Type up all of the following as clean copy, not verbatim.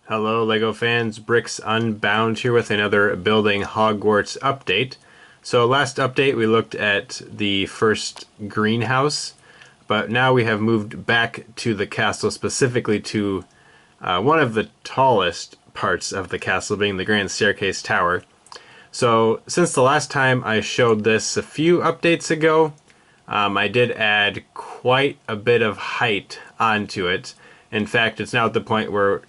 Hello LEGO fans, Bricks Unbound here with another Building Hogwarts update. So last update we looked at the first greenhouse, but now we have moved back to the castle, specifically to one of the tallest parts of the castle, being the Grand Staircase Tower. So since the last time I showed this a few updates ago, I did add quite a bit of height onto it. In fact, it's now at the point where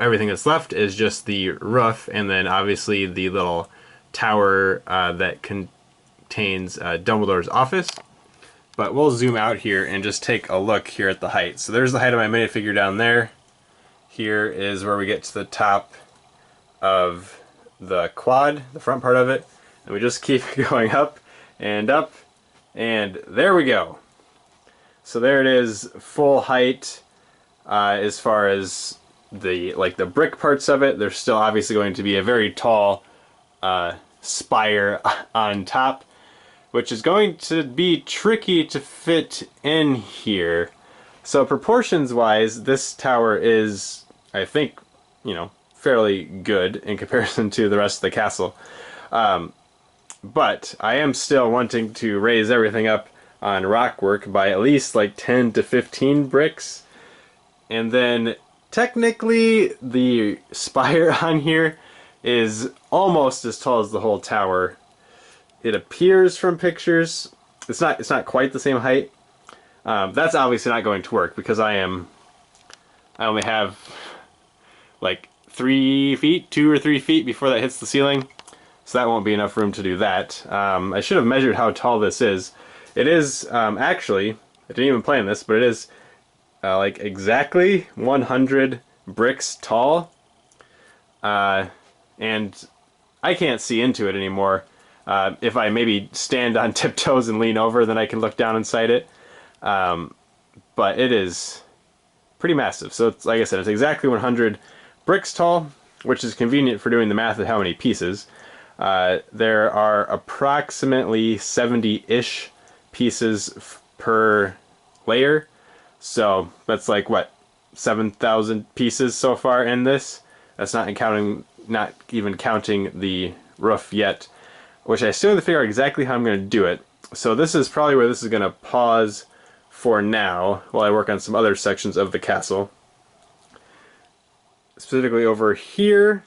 everything that's left is just the roof, and then obviously the little tower that contains Dumbledore's office. But we'll zoom out here and just take a look here at the height. So there's the height of my minifigure down there. Here is where we get to the top of the quad, the front part of it, and we just keep going up, and there we go. So there it is, full height. As far as the brick parts of it, there's still obviously going to be a very tall spire on top, which is going to be tricky to fit in here. So proportions wise, this tower is, I think, fairly good in comparison to the rest of the castle. But I am still wanting to raise everything up on rock work by at least like 10 to 15 bricks. And then technically the spire on here is almost as tall as the whole tower. It appears from pictures. It's not quite the same height. That's obviously not going to work because I only have like 3 feet, 2 or 3 feet before that hits the ceiling. So that won't be enough room to do that. I should have measured how tall this is. It is actually, I didn't even plan this, but it is like exactly 100 bricks tall, and I can't see into it anymore. If I maybe stand on tiptoes and lean over, then I can look down inside it. But it is pretty massive. So it's, like I said, it's exactly 100 bricks tall, which is convenient for doing the math of how many pieces. There are approximately 70-ish pieces per layer. So that's like what, 7,000 pieces so far in this. That's not even counting the roof yet, which I still have to figure out exactly how I'm going to do it. So this is probably where this is going to pause for now while I work on some other sections of the castle. Specifically over here.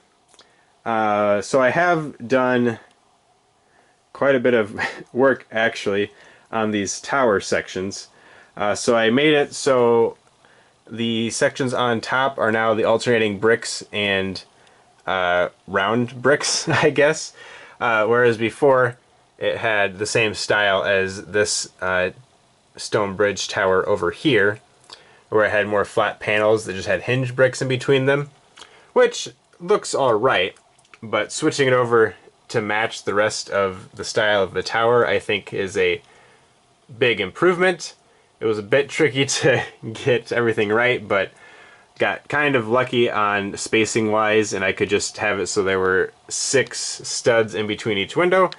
So I have done quite a bit of work actually on these tower sections. So I made it so the sections on top are now the alternating bricks and round bricks, I guess. Whereas before it had the same style as this stone bridge tower over here, where it had more flat panels that just had hinge bricks in between them, which looks alright, but switching it over to match the rest of the style of the tower I think is a big improvement. It was a bit tricky to get everything right, but got kind of lucky on spacing wise, and I could just have it so there were 6 studs in between each window,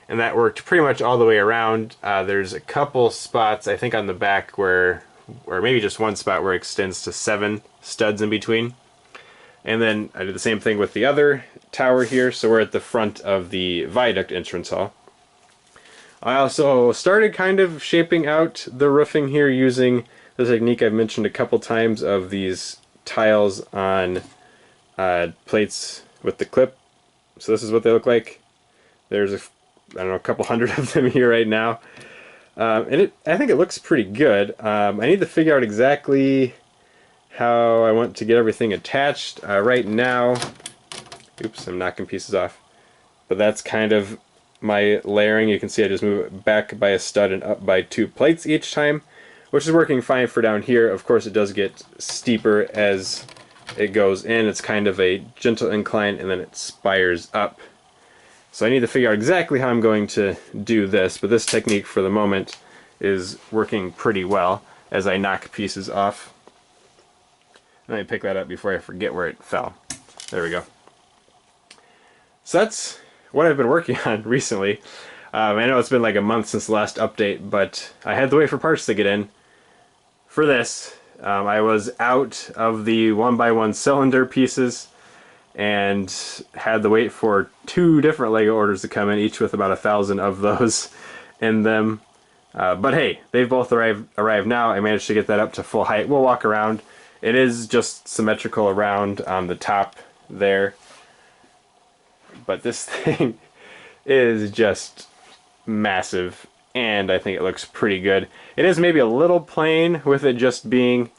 and that worked pretty much all the way around. There's a couple spots, I think on the back, or maybe just one spot where it extends to 7 studs in between. And then I did the same thing with the other tower here, so we're at the front of the Viaduct Entrance Hall. I also started kind of shaping out the roofing here using the technique I've mentioned a couple times of these tiles on plates with the clip. So this is what they look like. There's I don't know, a couple hundred of them here right now. And I think it looks pretty good. I need to figure out exactly how I want to get everything attached. Right now, oops, I'm knocking pieces off. But that's kind of my layering. You can see I just move it back by a stud and up by 2 plates each time, which is working fine for down here. Of course it does get steeper as it goes in. It's kind of a gentle incline and then it spires up. So I need to figure out exactly how I'm going to do this, but this technique for the moment is working pretty well as I knock pieces off. Let me pick that up before I forget where it fell. There we go. So that's what I've been working on recently. I know it's been like a month since the last update, but I had to wait for parts to get in for this. I was out of the 1x1 cylinder pieces and had to wait for 2 different Lego orders to come in, each with about 1,000 of those in them. But hey, they've both arrived now. I managed to get that up to full height. We'll walk around. It is just symmetrical around on the top there. But this thing is just massive, and I think it looks pretty good. It is maybe a little plain with it just being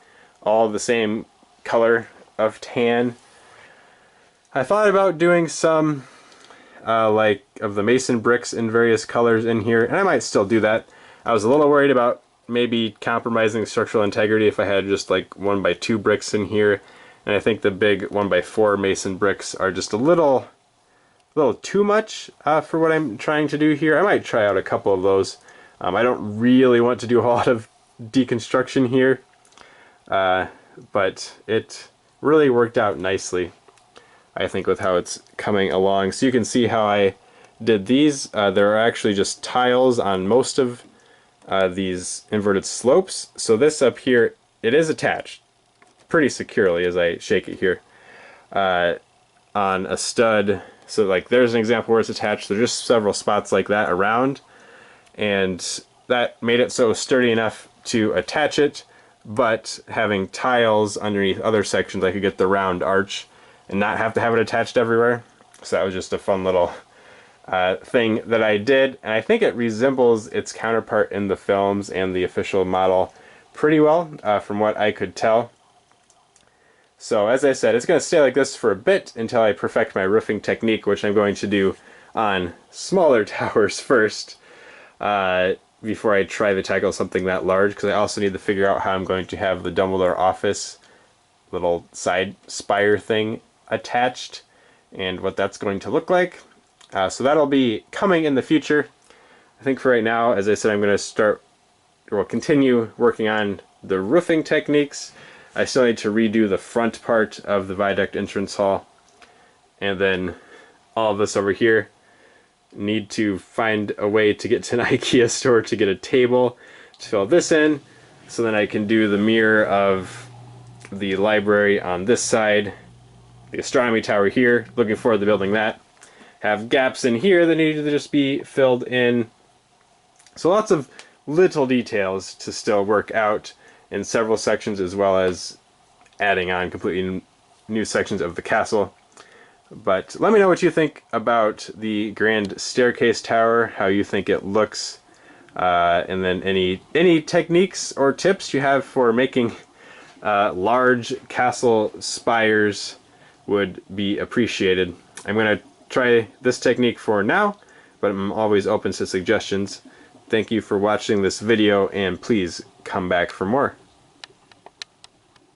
all the same color of tan. I thought about doing some like of the mason bricks in various colors in here, and I might still do that. I was a little worried about maybe compromising structural integrity if I had just like 1x2 bricks in here, and I think the big 1x4 mason bricks are just a little too much for what I'm trying to do here. I might try out a couple of those. I don't really want to do a lot of deconstruction here, but it really worked out nicely, I think, with how it's coming along. So you can see how I did these. There are actually just tiles on most of these inverted slopes. So this up here, it is attached pretty securely as I shake it here on a stud. So like there's an example where it's attached. There's just several spots like that around, and that made it so it was sturdy enough to attach it, but having tiles underneath other sections, I could get the round arch and not have to have it attached everywhere. So that was just a fun little thing that I did, and I think it resembles its counterpart in the films and the official model pretty well, from what I could tell. So as I said, it's going to stay like this for a bit until I perfect my roofing technique, which I'm going to do on smaller towers first, before I try to tackle something that large, because I also need to figure out how I'm going to have the Dumbledore office little side spire thing attached and what that's going to look like. So that'll be coming in the future. I think for right now, as I said, I'm going to continue working on the roofing techniques. I still need to redo the front part of the Viaduct Entrance Hall, and then all of this over here. Need to find a way to get to an IKEA store to get a table to fill this in, so then I can do the mirror of the library on this side, the astronomy tower here. Looking forward to building that. Have gaps in here that need to just be filled in. So lots of little details to still work out in several sections, as well as adding on completely new sections of the castle. But let me know what you think about the grand staircase tower, how you think it looks, and then any techniques or tips you have for making large castle spires would be appreciated. I'm going to try this technique for now, but I'm always open to suggestions. Thank you for watching this video, and please come back for more.